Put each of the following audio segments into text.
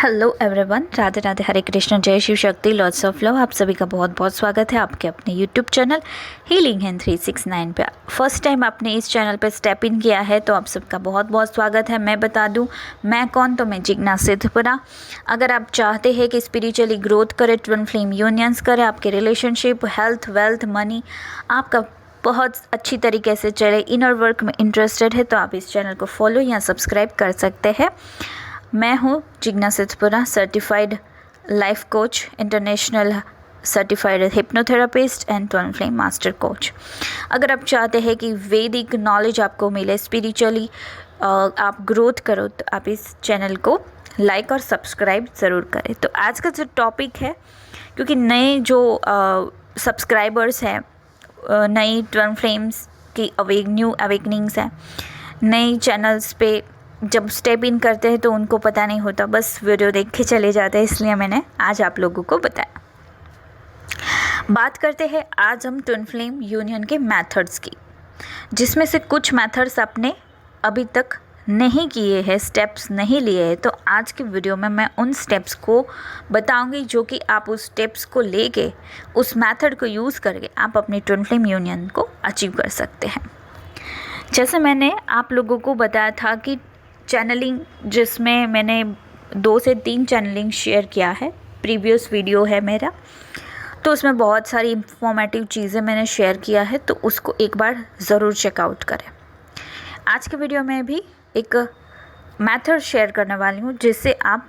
Hello everyone, Radhe Radhe, Hare Krishna, जय शिव शक्ति, Lord's of love. आप सभी का बहुत बहुत स्वागत है आपके अपने यूट्यूब चैनल हीलिंग इन 369 पे। फर्स्ट टाइम आपने इस चैनल पे स्टेप इन किया है तो आप सबका बहुत बहुत स्वागत है। मैं बता दूं मैं कौन, तो मैं जिग्ना सिद्धपुरा। अगर आप चाहते हैं कि स्पिरिचुअली ग्रोथ करे, ट्विन फ्लेम यूनियंस करे, आपके रिलेशनशिप, हेल्थ, वेल्थ, मनी आपका बहुत अच्छी तरीके से चले, इनर वर्क में इंटरेस्टेड है तो आप इस चैनल को फॉलो या सब्सक्राइब कर सकते हैं। मैं हूँ Jigna Siddhpura, certified life coach, international certified hypnotherapist and twin flame master coach. अगर आप चाहते हैं कि वैदिक नॉलेज आपको मिले, स्पिरिचुअली आप ग्रोथ करो, तो आप इस चैनल को लाइक और सब्सक्राइब ज़रूर करें। तो आज का जो टॉपिक है, क्योंकि नए जो सब्सक्राइबर्स हैं, नई ट्विन फ्लेम्स की न्यू अवेकनिंग्स हैं, नई चैनल्स पे जब स्टेप इन करते हैं तो उनको पता नहीं होता, बस वीडियो देख के चले जाते हैं, इसलिए मैंने आज आप लोगों को बताया। बात करते हैं आज हम ट्विन फ्लेम यूनियन के मेथड्स की, जिसमें से कुछ मेथड्स आपने अभी तक नहीं किए हैं, स्टेप्स नहीं लिए हैं। तो आज की वीडियो में मैं उन स्टेप्स को बताऊंगी जो कि आप उस स्टेप्स को लेके, उस मेथड को यूज़ करके आप अपनी ट्विन फ्लेम यूनियन को अचीव कर सकते हैं। जैसे मैंने आप लोगों को बताया था कि चैनलिंग, जिसमें मैंने 2 से 3 चैनलिंग शेयर किया है, प्रीवियस वीडियो है मेरा, तो उसमें बहुत सारी इंफॉर्मेटिव चीज़ें मैंने शेयर किया है, तो उसको एक बार ज़रूर चेकआउट करें। आज के वीडियो में भी एक मेथड शेयर करने वाली हूँ जिससे आप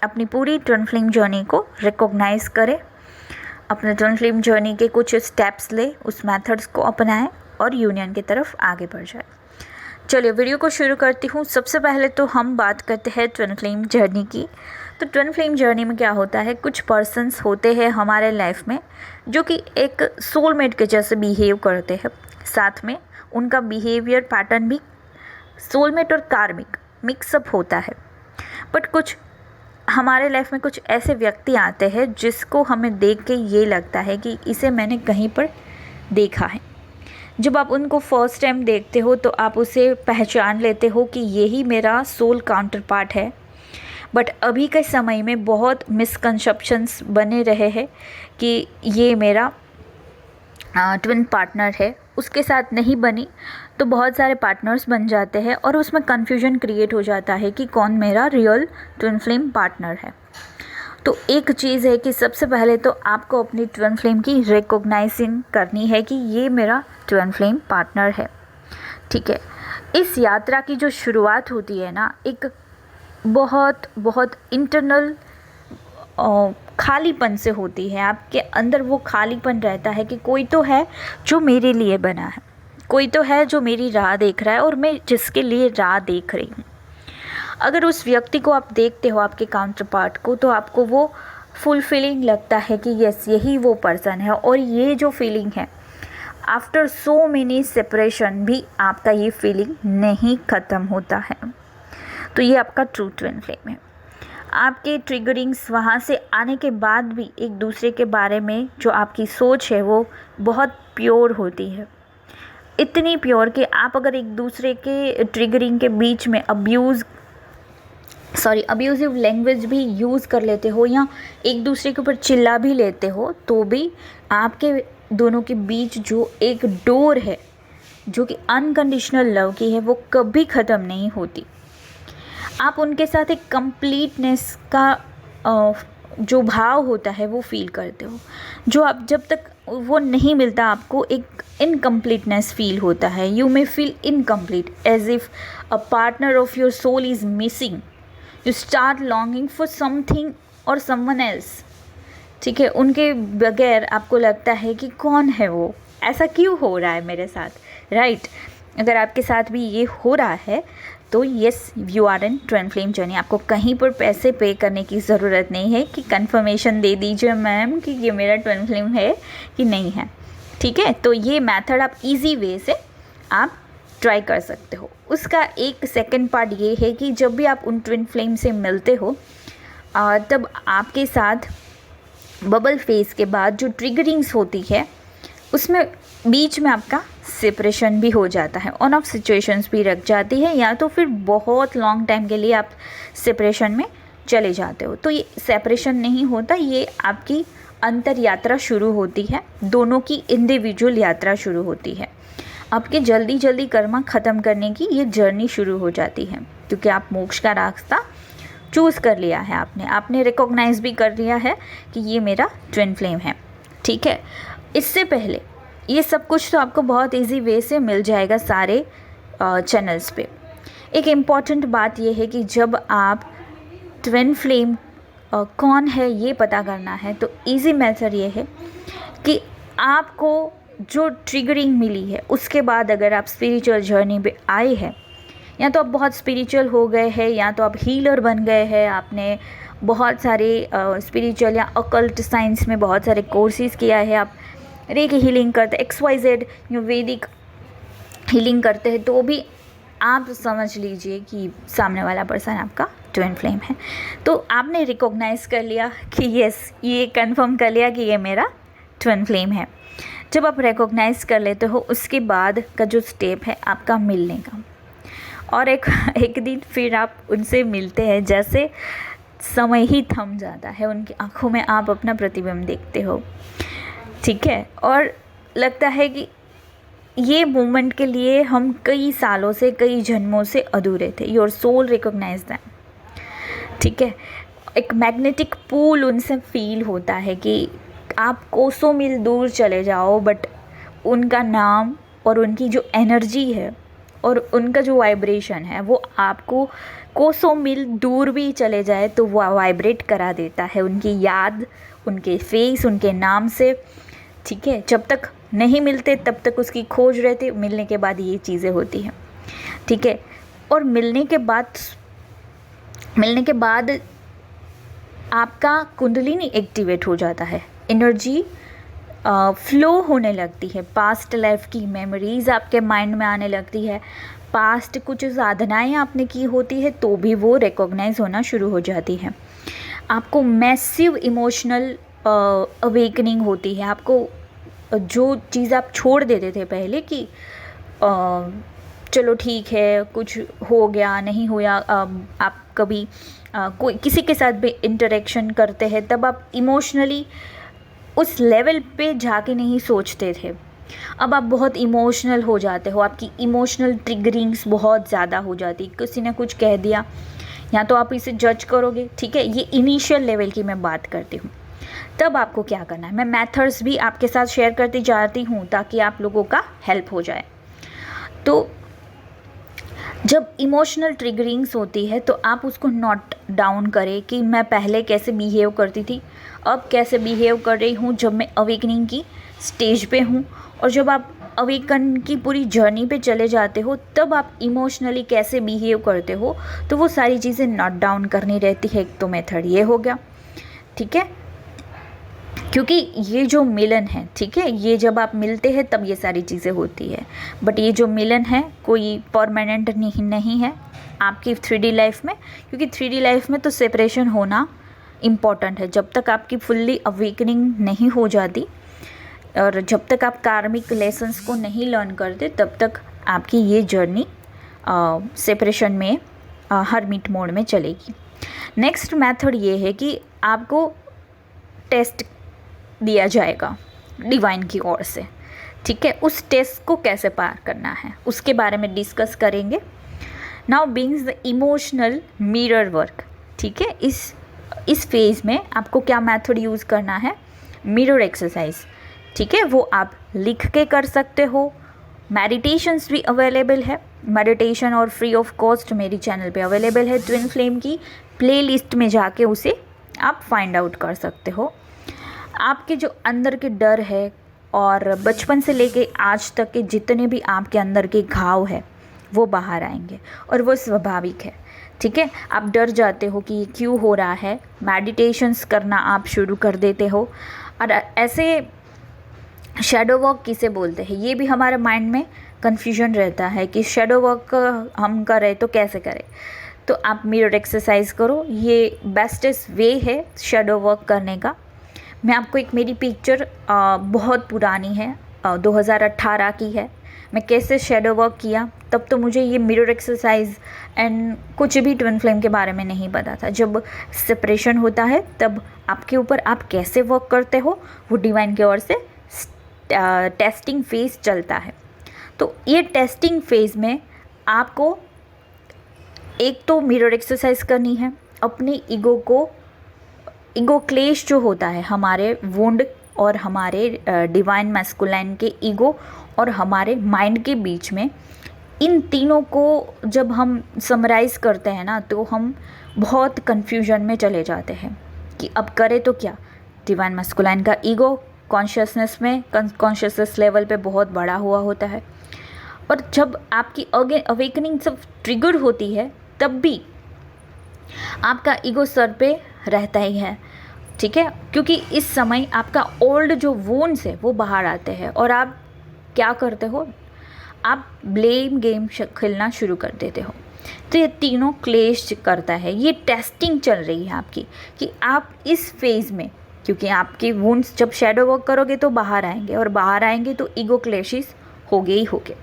अपनी पूरी ट्विन फ्लेम जर्नी को रिकॉग्नाइज़ करें, अपने ट्विन फ्लेम जर्नी के कुछ स्टेप्स ले, उस मेथड्स को अपनाएं और यूनियन की तरफ आगे बढ़ जाए। चलिए वीडियो को शुरू करती हूँ। सबसे पहले तो हम बात करते हैं ट्विन फ्लेम जर्नी की। तो ट्विन फ्लेम जर्नी में क्या होता है, कुछ पर्सन्स होते हैं हमारे लाइफ में जो कि एक सोलमेट के जैसे बिहेव करते हैं, साथ में उनका बिहेवियर पैटर्न भी सोलमेट और कार्मिक मिक्सअप होता है। बट कुछ हमारे लाइफ में कुछ ऐसे व्यक्ति आते हैं जिसको हमें देख के ये लगता है कि इसे मैंने कहीं पर देखा है। जब आप उनको फर्स्ट टाइम देखते हो तो आप उसे पहचान लेते हो कि यही मेरा सोल काउंटर पार्ट है। बट अभी के समय में बहुत मिसकंसेप्शंस बने रहे हैं कि ये मेरा ट्विन पार्टनर है, उसके साथ नहीं बनी तो बहुत सारे पार्टनर्स बन जाते हैं और उसमें कन्फ्यूजन क्रिएट हो जाता है कि कौन मेरा रियल ट्विन फ्लेम पार्टनर है। तो एक चीज़ है कि सबसे पहले तो आपको अपनी ट्विन फ्लेम की रिकॉग्नाइजिंग करनी है कि ये मेरा ट्विन फ्लेम पार्टनर है। ठीक है, इस यात्रा की जो शुरुआत होती है ना, एक बहुत बहुत इंटरनल खालीपन से होती है। आपके अंदर वो खालीपन रहता है कि कोई तो है जो मेरे लिए बना है, कोई तो है जो मेरी राह देख रहा है और मैं जिसके लिए राह देख रही हूँ। अगर उस व्यक्ति को आप देखते हो, आपके काउंटर पार्ट को, तो आपको वो फुलफिलिंग लगता है कि यस, यही वो पर्सन है। और ये जो फीलिंग है, आफ्टर सो मेनी सेपरेशन भी आपका ये फीलिंग नहीं ख़त्म होता है। तो ये आपका ट्रू ट्विन फ्लेम है। आपके ट्रिगरिंग्स वहाँ से आने के बाद भी एक दूसरे के बारे में जो आपकी सोच है वो बहुत प्योर होती है, इतनी प्योर कि आप अगर एक दूसरे के ट्रिगरिंग के बीच में अब्यूज़िव लैंग्वेज भी यूज़ कर लेते हो या एक दूसरे के ऊपर चिल्ला भी लेते हो, तो भी आपके दोनों के बीच जो एक डोर है जो कि अनकंडीशनल लव की है, वो कभी ख़त्म नहीं होती। आप उनके साथ एक कंप्लीटनेस का जो भाव होता है वो फील करते हो, जो आप जब तक वो नहीं मिलता आपको एक इनकम्प्लीटनेस फील होता है। You may feel incomplete, as if a partner of your soul is missing. You start longing for something और समवन एल्स। ठीक है, उनके बगैर आपको लगता है कि कौन है वो, ऐसा क्यों हो रहा है मेरे साथ, राइट? अगर आपके साथ भी ये हो रहा है तो yes, you are in twin flame journey. आपको कहीं पर पैसे पे करने की ज़रूरत नहीं है कि कंफर्मेशन दे दीजिए मैम कि ये मेरा ट्विन फ्लेम है कि नहीं है। ठीक है, तो ये मेथड आप इजी वे से आप ट्राई कर सकते हो। उसका एक सेकंड पार्ट ये है कि जब भी आप उन ट्विन फ्लेम से मिलते हो तब आपके साथ बबल फेज के बाद जो ट्रिगरिंग्स होती है उसमें बीच में आपका सेपरेशन भी हो जाता है, ऑन ऑफ सिचुएशंस भी रख जाती है, या तो फिर बहुत लॉन्ग टाइम के लिए आप सेपरेशन में चले जाते हो। तो ये सेपरेशन नहीं होता, ये आपकी अंतर यात्रा शुरू होती है, दोनों की इंडिविजुअल यात्रा शुरू होती है। आपके जल्दी जल्दी कर्मा ख़त्म करने की ये जर्नी शुरू हो जाती है, क्योंकि आप मोक्ष का रास्ता चूज़ कर लिया है, आपने रिकॉग्नाइज भी कर लिया है कि ये मेरा ट्विन फ्लेम है। ठीक है, इससे पहले ये सब कुछ तो आपको बहुत इजी वे से मिल जाएगा सारे चैनल्स पे। एक इम्पॉर्टेंट बात ये है कि जब आप ट्विन फ्लेम कौन है ये पता करना है, तो इजी मेथड ये है कि आपको जो ट्रिगरिंग मिली है उसके बाद अगर आप स्पिरिचुअल जर्नी पे आए हैं, या तो आप बहुत स्पिरिचुअल हो गए हैं, या तो आप हीलर बन गए हैं, आपने बहुत सारे स्पिरिचुअल या अकल्ट साइंस में बहुत सारे कोर्सेज किया है, आप रेकी हीलिंग करते, XYZ वैदिक हीलिंग करते हैं, तो भी आप समझ लीजिए कि सामने वाला पर्सन आपका ट्विन फ्लेम है। तो आपने रिकॉग्नाइज कर लिया कि यस, ये कंफर्म कर लिया कि ये मेरा ट्विन फ्लेम है। जब आप रिकॉग्नाइज कर लेते हो, उसके बाद का जो स्टेप है आपका मिलने का, और एक दिन फिर आप उनसे मिलते हैं, जैसे समय ही थम जाता है, उनकी आंखों में आप अपना प्रतिबिंब देखते हो। ठीक है, और लगता है कि ये मोमेंट के लिए हम कई सालों से, कई जन्मों से अधूरे थे। Your soul recognize them. ठीक है, एक मैग्नेटिक पुल उनसे फील होता है कि आप कोसों मील दूर चले जाओ, बट उनका नाम और उनकी जो एनर्जी है और उनका जो वाइब्रेशन है वो आपको कोसों मील दूर भी चले जाए तो वो वाइब्रेट करा देता है, उनकी याद, उनके फेस, उनके नाम से। ठीक है, जब तक नहीं मिलते तब तक उसकी खोज रहती, मिलने के बाद ये चीज़ें होती हैं। ठीक है, और मिलने के बाद आपका कुंडलिनी एक्टिवेट हो जाता है, एनर्जी फ्लो होने लगती है, पास्ट लाइफ की मेमोरीज़ आपके माइंड में आने लगती है, पास्ट कुछ साधनाएं आपने की होती है तो भी वो रिकॉग्नाइज होना शुरू हो जाती है। आपको मैसिव इमोशनल अवेकनिंग होती है। आपको जो चीज़ आप छोड़ देते थे पहले कि चलो ठीक है, कुछ हो गया नहीं हुआ, आप कभी कोई किसी के साथ भी इंटरेक्शन करते हैं तब आप इमोशनली उस लेवल पे जाके नहीं सोचते थे, अब आप बहुत इमोशनल हो जाते हो, आपकी इमोशनल ट्रिगरिंग्स बहुत ज़्यादा हो जाती, किसी ने कुछ कह दिया या तो आप इसे जज करोगे। ठीक है, ये इनिशियल लेवल की मैं बात करती हूँ। तब आपको क्या करना है, मैं मेथड्स भी आपके साथ शेयर करती जाती हूँ ताकि आप लोगों का हेल्प हो जाए। तो जब इमोशनल ट्रिगरिंग्स होती है तो आप उसको नोट डाउन करें कि मैं पहले कैसे बिहेव करती थी, अब कैसे बिहेव कर रही हूँ जब मैं अवेकनिंग की स्टेज पे हूँ, और जब आप अवेकन की पूरी जर्नी पे चले जाते हो तब आप इमोशनली कैसे बिहेव करते हो, तो वो सारी चीज़ें नोट डाउन करनी रहती है। एक तो मेथड ये हो गया। ठीक है, क्योंकि ये जो मिलन है, ठीक है, ये जब आप मिलते हैं तब ये सारी चीज़ें होती है, बट ये जो मिलन है कोई परमानेंट नहीं है आपकी 3D लाइफ में, क्योंकि 3D लाइफ में तो सेपरेशन होना इम्पॉर्टेंट है। जब तक आपकी फुल्ली अवेकनिंग नहीं हो जाती और जब तक आप कार्मिक लेसन्स को नहीं लर्न करते तब तक आपकी ये जर्नी सेपरेशन में हरमिट मोड में चलेगी। नेक्स्ट मेथड ये है कि आपको टेस्ट दिया जाएगा डिवाइन की ओर से। ठीक है, उस टेस्ट को कैसे पार करना है उसके बारे में डिस्कस करेंगे। Now begins the emotional mirror work. ठीक है, इस फेज़ में आपको क्या मेथड यूज़ करना है, मिरर एक्सरसाइज। ठीक है, वो आप लिख के कर सकते हो, मेडिटेशंस भी अवेलेबल है, मेडिटेशन और फ्री ऑफ कॉस्ट मेरी चैनल पे अवेलेबल है। ट्विन फ्लेम की प्लेलिस्ट में जाके उसे आप फाइंड आउट कर सकते हो। आपके जो अंदर के डर है और बचपन से लेके आज तक के जितने भी आपके अंदर के घाव है वो बाहर आएंगे, और वो स्वाभाविक है। ठीक है, आप डर जाते हो कि ये क्यों हो रहा है, मेडिटेशंस करना आप शुरू कर देते हो। और ऐसे शैडो वर्क किसे बोलते हैं, ये भी हमारे माइंड में कन्फ्यूजन रहता है कि शैडो वर्क हम करें तो कैसे करें। तो आप मिरर एक्सरसाइज करो, ये बेस्टेस्ट वे है शैडो वर्क करने का। मैं आपको एक मेरी पिक्चर बहुत पुरानी है, 2018 की है, मैं कैसे शेडो वर्क किया, तब तो मुझे ये मिरर एक्सरसाइज एंड कुछ भी ट्विन फ्लेम के बारे में नहीं पता था। जब सेपरेशन होता है तब आपके ऊपर आप कैसे वर्क करते हो वो डिवाइन की ओर से टेस्टिंग फेज चलता है। तो ये टेस्टिंग फेज में आपको एक तो मिरर एक्सरसाइज करनी है, अपने ईगो क्लेश जो होता है, हमारे वुंड और हमारे डिवाइन मैस्कुलाइन के ईगो और हमारे माइंड के बीच में, इन तीनों को जब हम समराइज़ करते हैं ना तो हम बहुत कन्फ्यूजन में चले जाते हैं कि अब करें तो क्या। डिवाइन मैस्कुलाइन का ईगो कॉन्शियसनेस लेवल पे बहुत बड़ा हुआ होता है, और जब आपकी अवेकनिंग सब ट्रिगर होती है तब भी आपका ईगो सर पे रहता ही है, ठीक है, क्योंकि इस समय आपका ओल्ड जो वोन्स है वो बाहर आते हैं और आप क्या करते हो, आप ब्लेम गेम खेलना शुरू कर देते हो। तो ये तीनों क्लेश करता है। ये टेस्टिंग चल रही है आपकी कि आप इस फेज़ में, क्योंकि आपके वुंड्स जब शेडो वर्क करोगे तो बाहर आएंगे, और बाहर आएंगे तो ईगो क्लेशेस होगे ही होगे,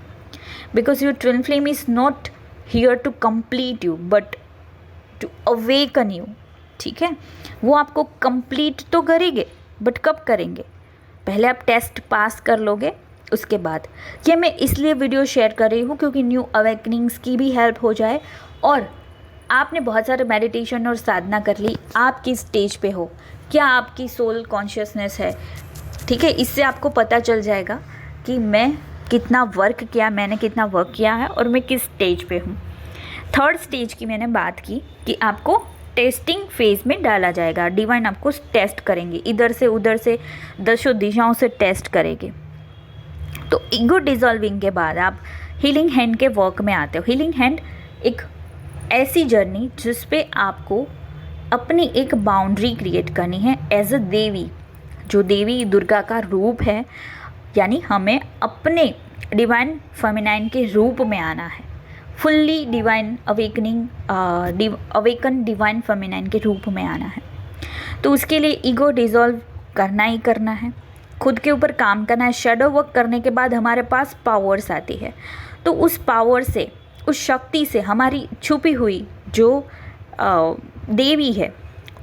because your twin flame is not here to complete you but to awaken you, ठीक है। वो आपको कंप्लीट तो करेंगे, बट कब करेंगे, पहले आप टेस्ट पास कर लोगे उसके बाद। ये मैं इसलिए वीडियो शेयर कर रही हूँ क्योंकि न्यू अवेकनिंग्स की भी हेल्प हो जाए, और आपने बहुत सारे मेडिटेशन और साधना कर ली, आप किस स्टेज पे हो, क्या आपकी सोल कॉन्शियसनेस है, ठीक है। इससे आपको पता चल जाएगा कि मैं कितना वर्क किया, मैंने कितना वर्क किया है और मैं किस स्टेज पे हूँ। थर्ड स्टेज की मैंने बात की कि आपको टेस्टिंग फेज में डाला जाएगा। डिवाइन आपको टेस्ट करेंगे, इधर से उधर से दसों दिशाओं से टेस्ट करेंगे। तो ईगो डिसॉल्विंग के बाद आप हीलिंग हैंड के वर्क में आते हो। हीलिंग हैंड एक ऐसी जर्नी जिस पे आपको अपनी एक बाउंड्री क्रिएट करनी है एज अ देवी, जो देवी दुर्गा का रूप है, यानी हमें अपने डिवाइन फेमिनाइन के रूप में आना है, fully divine awaken divine feminine के रूप में आना है। तो उसके लिए ईगो डिसॉल्व करना ही करना है, खुद के ऊपर काम करना है। शेडो वर्क करने के बाद हमारे पास पावर्स आती है, तो उस पावर से, उस शक्ति से हमारी छुपी हुई जो देवी है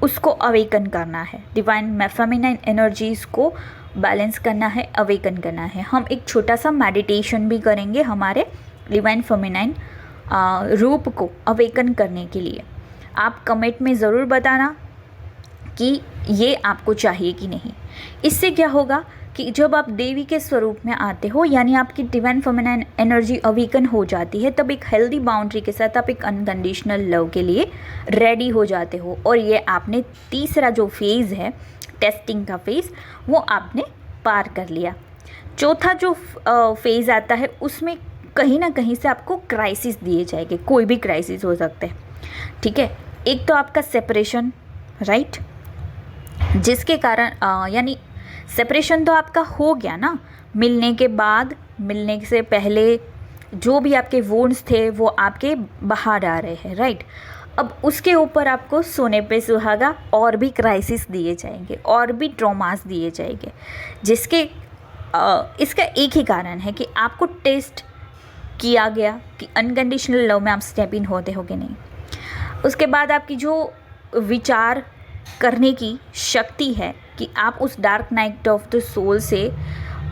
उसको अवेकन करना है, डिवाइन फेमिनाइन एनर्जीज़ को बैलेंस करना है, अवेकन करना है। हम एक छोटा सा मेडिटेशन भी करेंगे हमारे डिवाइन फेमिनाइन रूप को अवेकन करने के लिए। आप कमेंट में ज़रूर बताना कि ये आपको चाहिए कि नहीं। इससे क्या होगा कि जब आप देवी के स्वरूप में आते हो, यानी आपकी डिवाइन फेमिनाइन एनर्जी अवेकन हो जाती है, तब एक हेल्दी बाउंड्री के साथ आप एक अनकंडीशनल लव के लिए रेडी हो जाते हो। और ये आपने तीसरा जो फेज़ है, टेस्टिंग का फेज़, वो आपने पार कर लिया। चौथा जो फेज़ आता है उसमें कहीं ना कहीं से आपको क्राइसिस दिए जाएंगे, कोई भी क्राइसिस हो सकते हैं, ठीक है। एक तो आपका सेपरेशन, राइट, जिसके कारण यानी सेपरेशन तो आपका हो गया ना, मिलने के बाद, मिलने से पहले जो भी आपके वुंड्स थे वो आपके बाहर आ रहे हैं, राइट। अब उसके ऊपर आपको सोने पे सुहागा और भी क्राइसिस दिए जाएंगे, और भी ट्रॉमास दिए जाएंगे, जिसके इसका एक ही कारण है कि आपको टेस्ट किया गया कि अनकंडीशनल लव में आप स्टेप इन होते हो कि नहीं। उसके बाद आपकी जो विचार करने की शक्ति है कि आप उस dark night of the soul से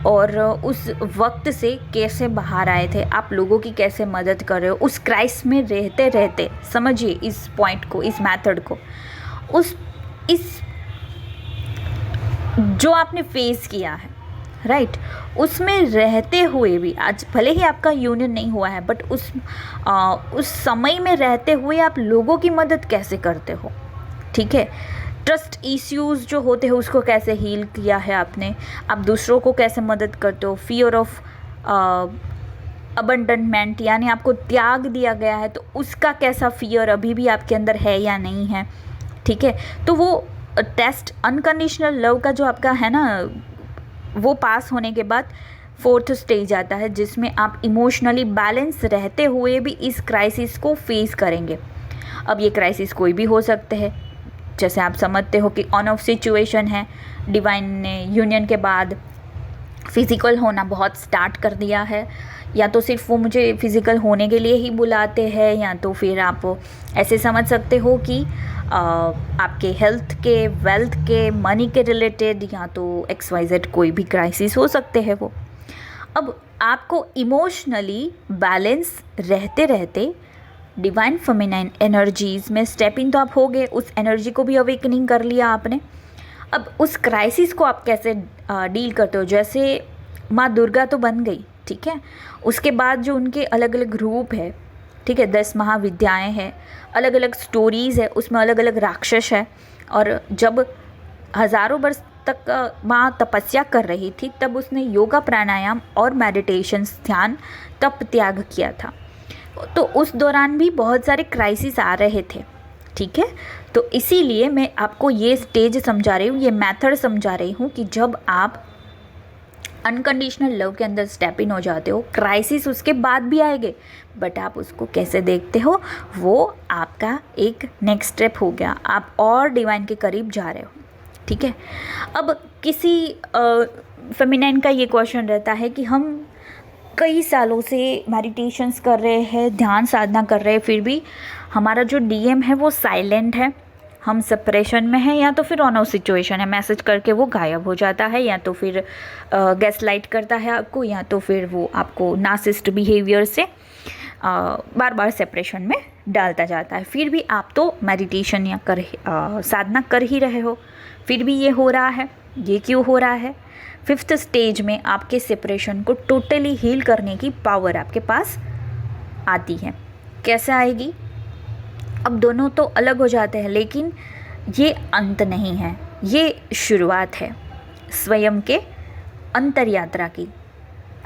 और उस वक्त से कैसे बाहर आए थे, आप लोगों की कैसे मदद कर रहे हो, उस क्राइसिस में रहते रहते, समझिए इस पॉइंट को, इस मेथड को, इस जो आपने फेस किया है, राइट, उसमें रहते हुए भी, आज भले ही आपका यूनियन नहीं हुआ है, बट उस समय में रहते हुए आप लोगों की मदद कैसे करते हो, ठीक है। ट्रस्ट इश्यूज़ जो होते हैं उसको कैसे हील किया है आपने, आप दूसरों को कैसे मदद करते हो, फियर ऑफ अबंडनमेंट, यानी आपको त्याग दिया गया है तो उसका कैसा फियर अभी भी आपके अंदर है या नहीं है, ठीक है। तो वो टेस्ट अनकंडीशनल लव का जो आपका है ना, वो पास होने के बाद फोर्थ स्टेज आता है, जिसमें आप इमोशनली बैलेंस रहते हुए भी इस क्राइसिस को फेस करेंगे। अब ये क्राइसिस कोई भी हो सकते हैं, जैसे आप समझते हो कि ऑन ऑफ सिचुएशन है, डिवाइन ने यूनियन के बाद फिज़िकल होना बहुत स्टार्ट कर दिया है, या तो सिर्फ वो मुझे फिज़िकल होने के लिए ही बुलाते हैं, या तो फिर आप ऐसे समझ सकते हो कि आपके हेल्थ के, वेल्थ के, मनी के रिलेटेड, या तो XYZ कोई भी क्राइसिस हो सकते हैं वो। अब आपको इमोशनली बैलेंस रहते रहते डिवाइन फेमिनाइन एनर्जीज़ में स्टेप इन तो आप हो गए, उस एनर्जी को भी अवेकनिंग कर लिया आपने। अब उस क्राइसिस को आप कैसे डील करते हो? जैसे माँ दुर्गा तो बन गई, ठीक है, उसके बाद जो उनके अलग अलग रूप है, ठीक है, 10 महाविद्याएं हैं, अलग अलग स्टोरीज़ है, उसमें अलग अलग राक्षस है। और जब हज़ारों वर्ष तक माँ तपस्या कर रही थी, तब उसने योगा, प्राणायाम और मेडिटेशन, ध्यान, तप त्याग किया था। तो उस दौरान भी बहुत सारे क्राइसिस आ रहे थे, ठीक है। तो इसीलिए मैं आपको ये स्टेज समझा रही हूँ, ये मेथड समझा रही हूँ कि जब आप अनकंडीशनल लव के अंदर स्टेप इन हो जाते हो, क्राइसिस उसके बाद भी आएंगे, बट आप उसको कैसे देखते हो, वो आपका एक नेक्स्ट स्टेप हो गया, आप और डिवाइन के करीब जा रहे हो, ठीक है। अब किसी फेमिनाइन का ये क्वेश्चन रहता है कि हम कई सालों से मेडिटेशंस कर रहे हैं, ध्यान साधना कर रहे हैं, फिर भी हमारा जो DM है वो साइलेंट है, हम सेपरेशन में हैं, या तो फिर ऑन ऑफ सिचुएशन है, मैसेज करके वो गायब हो जाता है, या तो फिर गैस लाइट करता है आपको, या तो फिर वो आपको नार्सिसिस्ट बिहेवियर से बार बार सेपरेशन में डालता जाता है। फिर भी आप तो मेडिटेशन या साधना कर ही रहे हो, फिर भी ये हो रहा है। ये क्यों हो रहा है? 5th स्टेज में आपके सेपरेशन को टोटली हील करने की पावर आपके पास आती है। कैसे आएगी? अब दोनों तो अलग हो जाते हैं, लेकिन ये अंत नहीं है, ये शुरुआत है स्वयं के अंतर यात्रा की।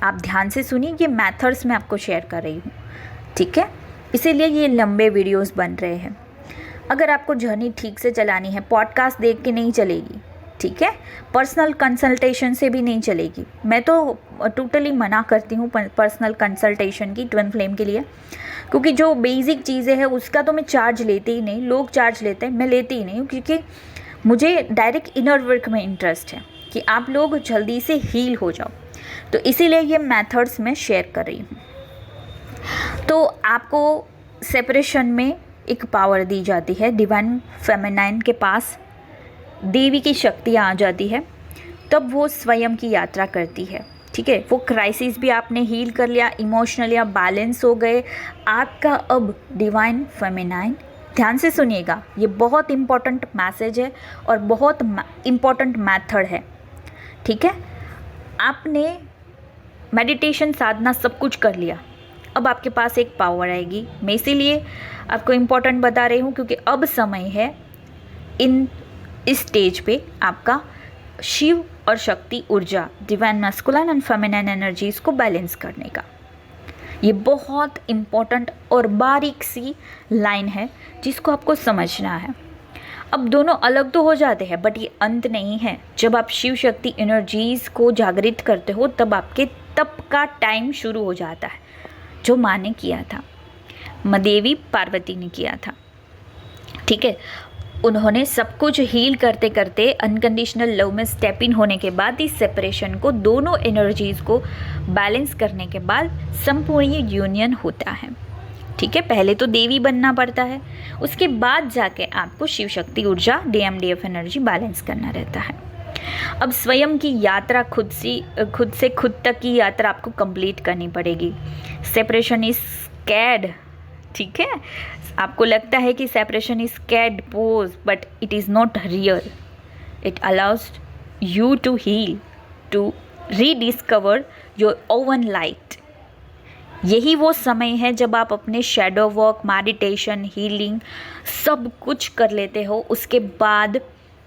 आप ध्यान से सुनिए, ये मेथड्स मैं आपको शेयर कर रही हूँ, ठीक है, इसीलिए ये लंबे वीडियोस बन रहे हैं। अगर आपको जर्नी ठीक से चलानी है, पॉडकास्ट देख के नहीं चलेगी, ठीक है, पर्सनल कंसल्टेशन से भी नहीं चलेगी। मैं तो टोटली मना करती हूँ पर्सनल कंसल्टेशन की ट्विन फ्लेम के लिए, क्योंकि जो बेसिक चीज़ें हैं उसका तो मैं चार्ज लेती ही नहीं, लोग चार्ज लेते हैं, मैं लेती ही नहीं हूँ, क्योंकि मुझे डायरेक्ट इनर वर्क में इंटरेस्ट है कि आप लोग जल्दी से हील हो जाओ। तो इसीलिए ये मेथड्स मैं शेयर कर रही हूँ। तो आपको सेपरेशन में एक पावर दी जाती है, डिवाइन फेमिनाइन के पास देवी की शक्तियाँ आ जाती है, तब वो स्वयं की यात्रा करती है, ठीक है। वो क्राइसिस भी आपने हील कर लिया, इमोशनली आप बैलेंस हो गए, आपका अब डिवाइन फेमिनाइन, ध्यान से सुनिएगा, ये बहुत इम्पॉर्टेंट मैसेज है और बहुत इम्पॉर्टेंट मेथड है, ठीक है। आपने मेडिटेशन, साधना सब कुछ कर लिया, अब आपके पास एक पावर आएगी। मैं इसीलिए आपको इम्पोर्टेंट बता रही हूँ, क्योंकि अब समय है इस स्टेज पे आपका शिव और शक्ति ऊर्जा, divine masculine and feminine energies को बैलेंस करने का। ये बहुत इम्पोर्टेंट और बारीक सी लाइन है जिसको आपको समझना है। अब दोनों अलग तो हो जाते हैं, बट ये अंत नहीं है। जब आप शिव शक्ति एनर्जीज़ को जागृत करते हो, तब आपके तप का टाइम शुरू हो जाता है, जो माँ ने किया था, माँ देवी पार्वती ने किया था, ठीक है। उन्होंने सब कुछ हील करते करते अनकंडीशनल लव में स्टेप इन होने के बाद, इस सेपरेशन को, दोनों एनर्जीज़ को बैलेंस करने के बाद संपूर्ण ये यूनियन होता है, ठीक है। पहले तो देवी बनना पड़ता है, उसके बाद जाके आपको शिव शक्ति ऊर्जा, DMDF एनर्जी बैलेंस करना रहता है। अब स्वयं की यात्रा, खुद से खुद तक की यात्रा आपको कंप्लीट करनी पड़ेगी। सेपरेशन इज स्कैर्ड, ठीक है। आपको लगता है कि separation is sacred pause, but it is not real. It allows you to heal, to rediscover your own light. यही वो समय है जब आप अपने शैडो वर्क, मेडिटेशन, हीलिंग सब कुछ कर लेते हो। उसके बाद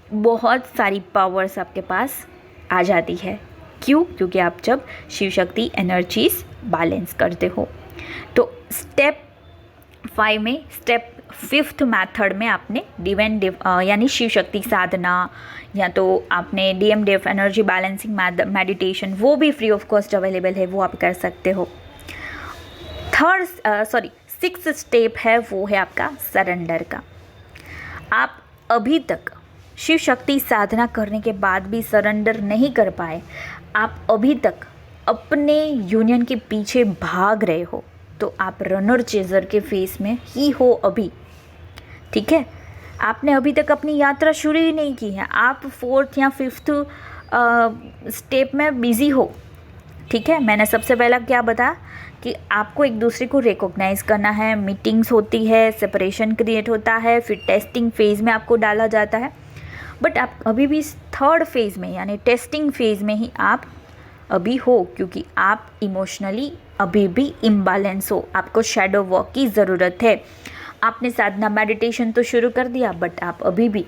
बहुत सारी पावर्स आपके पास आ जाती है। क्यों? क्योंकि आप जब शिव शक्ति एनर्जीज बैलेंस करते हो। तो स्टेप 5 में, स्टेप 5th मेथड में आपने डिवाइन यानी शिव शक्ति साधना, या तो आपने DMDF एनर्जी बैलेंसिंग मेडिटेशन, वो भी फ्री ऑफ कॉस्ट अवेलेबल है, वो आप कर सकते हो। 6th स्टेप है, वो है आपका सरेंडर का। आप अभी तक शिव शक्ति साधना करने के बाद भी सरेंडर नहीं कर पाए, आप अभी तक अपने यूनियन के पीछे भाग रहे हो, तो आप रनर चेजर के फेस में ही हो अभी। ठीक है, आपने अभी तक अपनी यात्रा शुरू ही नहीं की है, आप 4th या 5th स्टेप में बिज़ी हो। ठीक है, मैंने सबसे पहला क्या बताया कि आपको एक दूसरे को रिकॉग्नाइज़ करना है, मीटिंग्स होती है, सेपरेशन क्रिएट होता है, फिर टेस्टिंग फेज़ में आपको डाला जाता है। बट आप अभी भी 3rd फेज़ में यानी टेस्टिंग फेज़ में ही आप अभी हो, क्योंकि आप इमोशनली अभी भी इम्बैलेंस हो, आपको शैडो वर्क की ज़रूरत है। आपने साधना मेडिटेशन तो शुरू कर दिया, बट आप अभी भी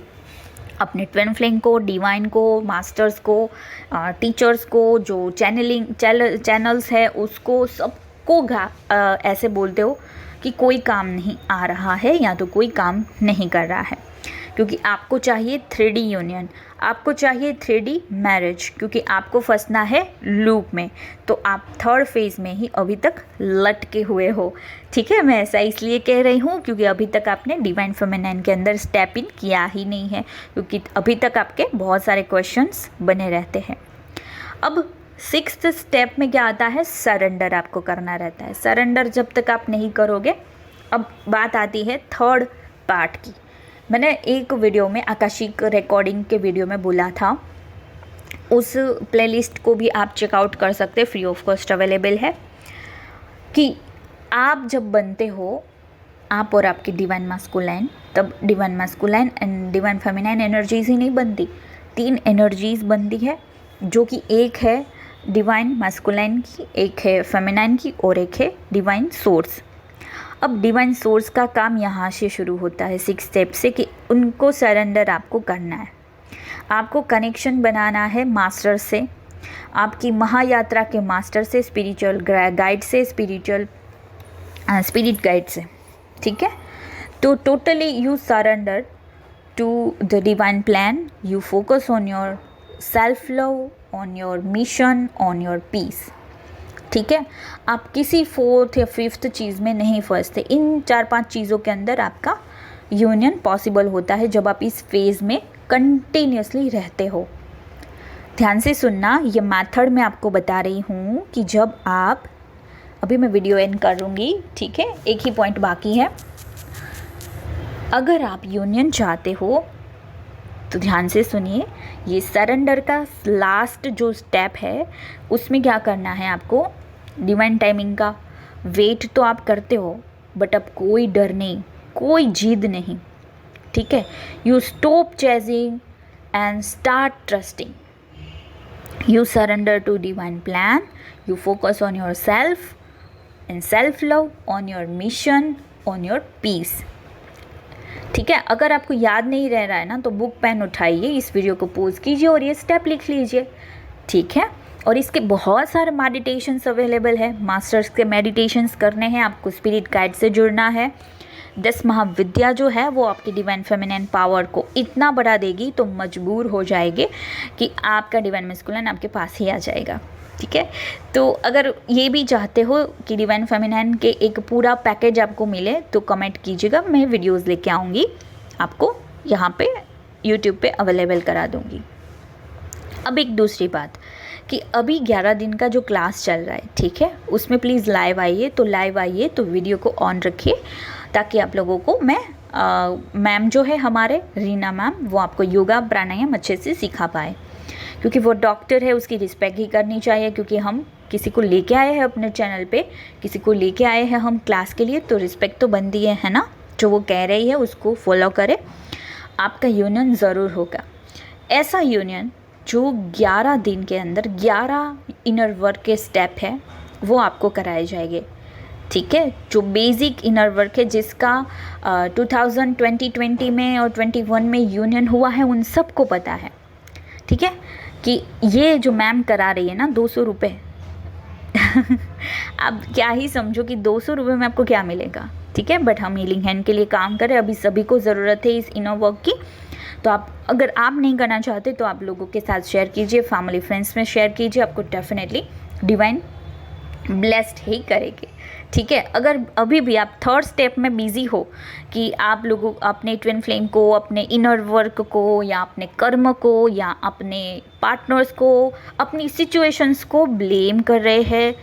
अपने ट्विन फ्लेम को, डिवाइन को, मास्टर्स को, टीचर्स को, जो चैनल्स है उसको सबको ऐसे बोलते हो कि कोई काम नहीं आ रहा है या तो कोई काम नहीं कर रहा है, क्योंकि आपको चाहिए 3D यूनियन, आपको चाहिए 3D मैरिज, क्योंकि आपको फंसना है लूप में। तो आप 3rd फेज़ में ही अभी तक लटके हुए हो। ठीक है, मैं ऐसा इसलिए कह रही हूँ क्योंकि अभी तक आपने डिवाइन फेमिनाइन के अंदर स्टेप इन किया ही नहीं है, क्योंकि अभी तक आपके बहुत सारे क्वेश्चंस बने रहते हैं। अब 6th स्टेप में क्या आता है, सरेंडर आपको करना रहता है। सरेंडर जब तक आप नहीं करोगे, अब बात आती है 3rd पार्ट की। मैंने एक वीडियो में, आकाशिक रिकॉर्डिंग के वीडियो में बोला था, उस प्लेलिस्ट को भी आप चेकआउट कर सकते, फ्री ऑफ कॉस्ट अवेलेबल है, कि आप जब बनते हो, आप और आपकी डिवाइन मास्कुलाइन, तब divine masculine and divine feminine energies ही नहीं बनती, 3 एनर्जीज़ बनती है, जो कि एक है डिवाइन मास्कुलाइन की, एक है फेमिनाइन की और एक है डिवाइन सोर्स। अब डिवाइन सोर्स का काम यहाँ से शुरू होता है 6 स्टेप से, कि उनको सरेंडर आपको करना है, आपको कनेक्शन बनाना है मास्टर से, आपकी महायात्रा के मास्टर से, स्पिरिचुअल गाइड से, स्पिरिट गाइड से। ठीक है, तो totally you surrender to the divine plan, you focus on your self love, on your mission, on your peace. ठीक है, आप किसी 4th या 5th चीज़ में नहीं फंसते, इन 4-5 चीज़ों के अंदर आपका यूनियन पॉसिबल होता है जब आप इस फेज़ में कंटिन्यूसली रहते हो। ध्यान से सुनना, ये मेथड मैं आपको बता रही हूँ कि जब आप, अभी मैं वीडियो एंड करूँगी, ठीक है, एक ही पॉइंट बाकी है। अगर आप यूनियन चाहते हो तो ध्यान से सुनिए, ये सरेंडर का लास्ट जो स्टेप है उसमें क्या करना है आपको, डिवाइन टाइमिंग का वेट तो आप करते हो, बट अब कोई डर नहीं, कोई जिद नहीं। ठीक है, you stop chasing and start trusting, you surrender to divine plan, you focus on your self and self love, on your mission, on your peace. ठीक है, अगर आपको याद नहीं रह रहा है ना, तो बुक पेन उठाइए, इस वीडियो को पॉज कीजिए और ये स्टेप लिख लीजिए। ठीक है, और इसके बहुत सारे मेडिटेशंस अवेलेबल है, मास्टर्स के मेडिटेशंस करने हैं, आपको स्पिरिट गाइड से जुड़ना है। 10 महाविद्या जो है वो आपकी डिवाइन फेमिनाइन पावर को इतना बढ़ा देगी तो मजबूर हो जाएंगे कि आपका डिवाइन मैस्कुलिन आपके पास ही आ जाएगा। ठीक है, तो अगर ये भी चाहते हो कि डिवाइन फेमिनाइन के एक पूरा पैकेज आपको मिले तो कमेंट कीजिएगा, मैं वीडियोस लेके आऊँगी, आपको यहाँ पे यूट्यूब पे अवेलेबल करा दूँगी। अब एक दूसरी बात कि अभी 11 दिन का जो क्लास चल रहा है, ठीक है, उसमें प्लीज़ लाइव आइए, तो लाइव आइए तो वीडियो को ऑन रखिए ताकि आप लोगों को मैं मैम जो है हमारे रीना मैम, वो आपको योगा प्राणायाम अच्छे से सिखा पाए, क्योंकि वो डॉक्टर है, उसकी रिस्पेक्ट ही करनी चाहिए, क्योंकि हम किसी को लेके आए हैं अपने चैनल पे, किसी को लेके आए हैं हम क्लास के लिए, तो रिस्पेक्ट तो बनती है ना। जो वो कह रही है उसको फॉलो करें, आपका यूनियन ज़रूर होगा। ऐसा यूनियन जो 11 दिन के अंदर 11 इनर वर्क के स्टेप है वो आपको कराए जाएंगे। ठीक है, जो बेसिक इनर वर्क है जिसका 2020 में और 21 में यूनियन हुआ है, उन सबको पता है। ठीक है, कि ये जो मैम करा रही है ना 200 रुपये आप क्या ही समझो कि 200 रुपये में आपको क्या मिलेगा। ठीक है, बट हम हीलिंग हैंड के लिए काम करें, अभी सभी को ज़रूरत है इस इनर वर्क की। तो आप अगर आप नहीं करना चाहते तो आप लोगों के साथ शेयर कीजिए, फैमिली फ्रेंड्स में शेयर कीजिए, आपको डेफिनेटली डिवाइन ब्लेस्ड ही करेंगे। ठीक है, अगर अभी भी आप थर्ड स्टेप में बिजी हो कि आप लोगों अपने ट्विन फ्लेम को, अपने इनर वर्क को, या अपने कर्म को, या अपने पार्टनर्स को, अपनी सिचुएशंस को ब्लेम कर रहे हैं,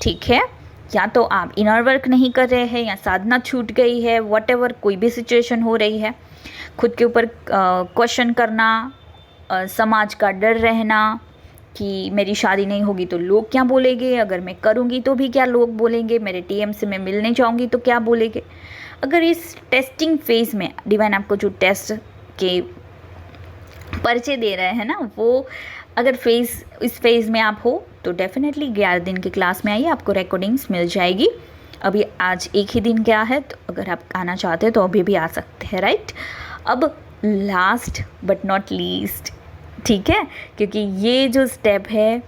ठीक है, या तो आप इनर वर्क नहीं कर रहे हैं, या साधना छूट गई है, व्हाटएवर कोई भी सिचुएशन हो रही है, खुद के ऊपर क्वेश्चन करना, समाज का डर रहना कि मेरी शादी नहीं होगी तो लोग क्या बोलेंगे, अगर मैं करूँगी तो भी क्या लोग बोलेंगे, मेरे टीएम से मैं मिलने जाऊँगी तो क्या बोलेंगे। अगर इस टेस्टिंग फेज़ में डिवाइन आपको जो टेस्ट के पर्चे दे रहे हैं ना, वो अगर इस फेज़ में आप हो तो डेफिनेटली 11 दिन की क्लास में आइए, आपको रिकॉर्डिंग्स मिल जाएगी। अभी आज एक ही दिन क्या है, तो अगर आप आना चाहते हैं तो अभी भी आ सकते हैं, राइट। अब लास्ट बट नॉट लीस्ट, ठीक है, क्योंकि ये जो स्टेप है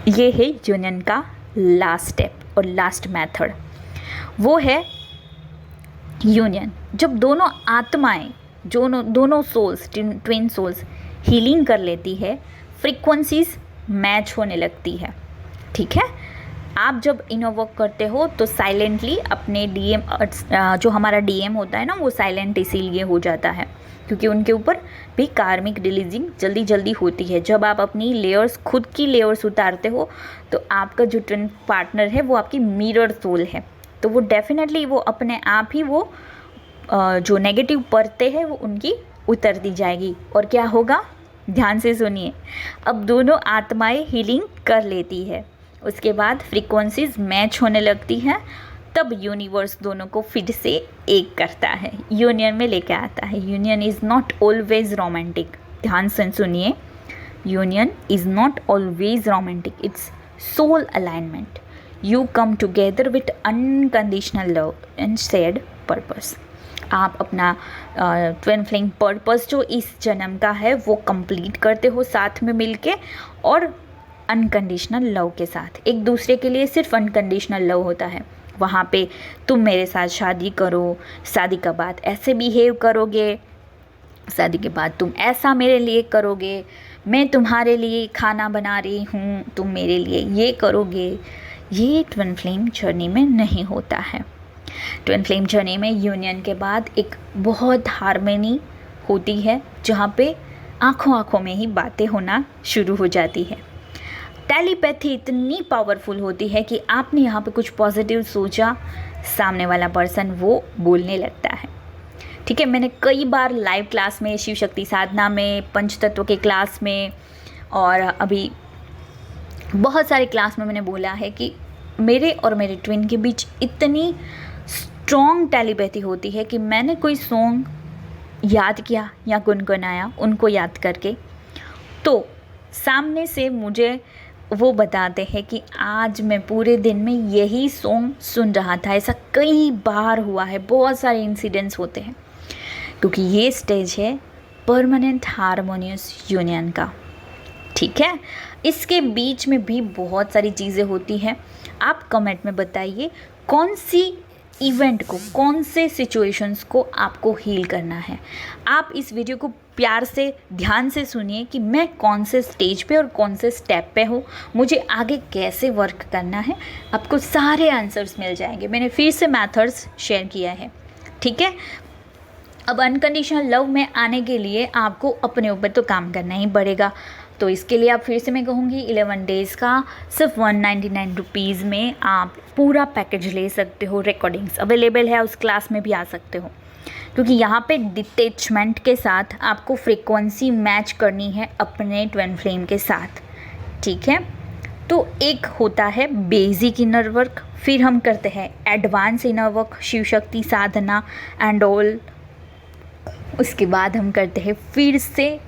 ये है यूनियन का लास्ट स्टेप और लास्ट मेथड। वो है यूनियन। जब दोनों आत्माएं, दोनों सोल्स, ट्विन सोल्स हीलिंग कर लेती है, फ्रीक्वेंसीज मैच होने लगती है। ठीक है, आप जब इनर वर्क करते हो तो साइलेंटली अपने डीएम, जो हमारा डीएम होता है ना, वो साइलेंट इसीलिए हो जाता है क्योंकि उनके ऊपर भी कार्मिक रिलीजिंग जल्दी जल्दी होती है। जब आप अपनी लेयर्स, खुद की लेयर्स उतारते हो तो आपका जो ट्विन पार्टनर है वो आपकी मिरर सोल है, तो वो डेफिनेटली वो अपने आप ही वो जो नेगेटिव परतें हैं वो उनकी उतरती जाएगी। और क्या होगा, ध्यान से सुनिए। अब दोनों आत्माएं हीलिंग कर लेती है, उसके बाद फ्रीक्वेंसीज मैच होने लगती हैं, तब यूनिवर्स दोनों को फिर से एक करता है, यूनियन में लेके आता है। Union is not always romantic, ध्यान से सुनिए। Union is not always romantic, it's soul alignment. You come together with unconditional love and shared purpose. आप अपना ट्विन फ्लेम पर्पस जो इस जन्म का है वो कंप्लीट करते हो साथ में मिलके, और अनकंडीशनल लव के साथ। एक दूसरे के लिए सिर्फ अनकंडीशनल लव होता है। वहाँ पे तुम मेरे साथ शादी करो, शादी के बाद ऐसे बिहेव करोगे, शादी के बाद तुम ऐसा मेरे लिए करोगे, मैं तुम्हारे लिए खाना बना रही हूँ, तुम मेरे लिए ये करोगे। ये ट्विन फ्लेम जर्नी में नहीं होता है। ट्विन फ्लेम जर्नी में यूनियन के बाद एक बहुत हार्मनी होती है, जहाँ पे आँखों आँखों में ही बातें होना शुरू हो जाती है। टेलीपैथी इतनी पावरफुल होती है कि आपने यहाँ पे कुछ पॉजिटिव सोचा, सामने वाला पर्सन वो बोलने लगता है। ठीक है, मैंने कई बार लाइव क्लास में, शिव शक्ति साधना में, पंचतत्व के क्लास में, और अभी बहुत सारे क्लास में मैंने बोला है कि मेरे और मेरे ट्विन के बीच इतनी स्ट्रॉन्ग टेलीपैथी होती है कि मैंने कोई सॉन्ग याद किया या गुनगुनाया उनको याद करके, तो सामने से मुझे वो बताते हैं कि आज मैं पूरे दिन में यही सॉन्ग सुन रहा था। ऐसा कई बार हुआ है, बहुत सारे इंसिडेंट्स होते हैं, क्योंकि ये स्टेज है परमानेंट हार्मोनियस यूनियन का। ठीक है, इसके बीच में भी बहुत सारी चीज़ें होती हैं। आप कमेंट में बताइए कौन सी इवेंट को, कौन से सिचुएशंस को आपको हील करना है। आप इस वीडियो को प्यार से, ध्यान से सुनिए कि मैं कौन से स्टेज पे और कौन से स्टेप पे हूँ, मुझे आगे कैसे वर्क करना है। आपको सारे आंसर्स मिल जाएंगे। मैंने फिर से मेथड्स शेयर किया है। ठीक है, अब अनकंडीशनल लव में आने के लिए आपको अपने ऊपर तो काम करना ही पड़ेगा। तो इसके लिए आप, फिर से मैं कहूँगी, 11 डेज़ का सिर्फ 199 रुपीज़ में आप पूरा पैकेज ले सकते हो। रिकॉर्डिंग्स अवेलेबल है, उस क्लास में भी आ सकते हो, क्योंकि यहाँ पे डिटैचमेंट के साथ आपको फ्रीक्वेंसी मैच करनी है अपने ट्विन फ्लेम के साथ। ठीक है, तो एक होता है बेसिक इनर वर्क, फिर हम करते हैं advance inner work, Shiv Shakti Sadhana and all. उसके बाद हम करते हैं फिर से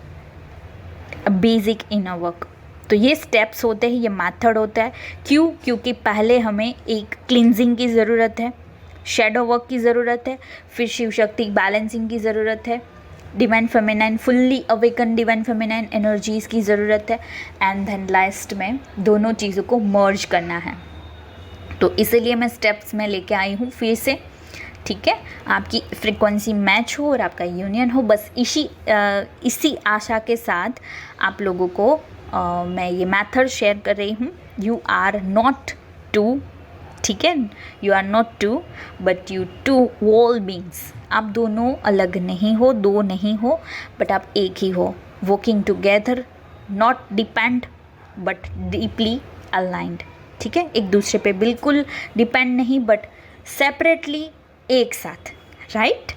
बेसिक इनर वर्क। तो ये स्टेप्स होते हैं, ये मेथड होता है। क्यों? क्योंकि पहले हमें एक क्लिनजिंग की ज़रूरत है, शैडो वर्क की ज़रूरत है, फिर शिव शक्ति बैलेंसिंग की ज़रूरत है, divine feminine, fully awaken divine feminine energies की ज़रूरत है, एंड देन लास्ट में दोनों चीज़ों को मर्ज करना है। तो इसीलिए मैं स्टेप्स में लेके आई हूँ फिर से। ठीक है, आपकी फ्रीक्वेंसी मैच हो और आपका यूनियन हो, बस इसी आशा के साथ आप लोगों को मैं ये मेथड शेयर कर रही हूँ यू आर नॉट टू, ठीक है, you are not two but you too all beings, आप दोनों अलग नहीं हो, दो नहीं हो, बट आप एक ही हो, working together, not depend but deeply aligned, ठीक है, एक दूसरे पे बिल्कुल डिपेंड नहीं बट सेपरेटली एक साथ, राइट।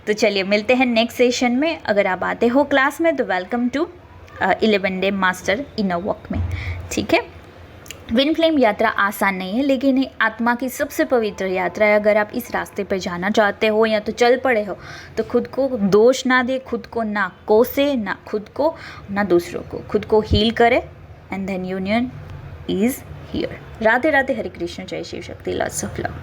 तो चलिए मिलते हैं नेक्स्ट सेशन में। अगर आप आते हो क्लास में तो welcome to 11 day master inner walk में, ठीक है। ट्विन फ्लेम यात्रा आसान नहीं है, लेकिन ये आत्मा की सबसे पवित्र यात्रा है। अगर आप इस रास्ते पर जाना चाहते हो या तो चल पड़े हो तो खुद को दोष ना दे, खुद को ना कोसे, ना खुद को ना दूसरों को, खुद को हील करे and then union is here. Radhe Radhe, Hare Krishna, जय शिव शक्ति, लॉट्स ऑफ लव।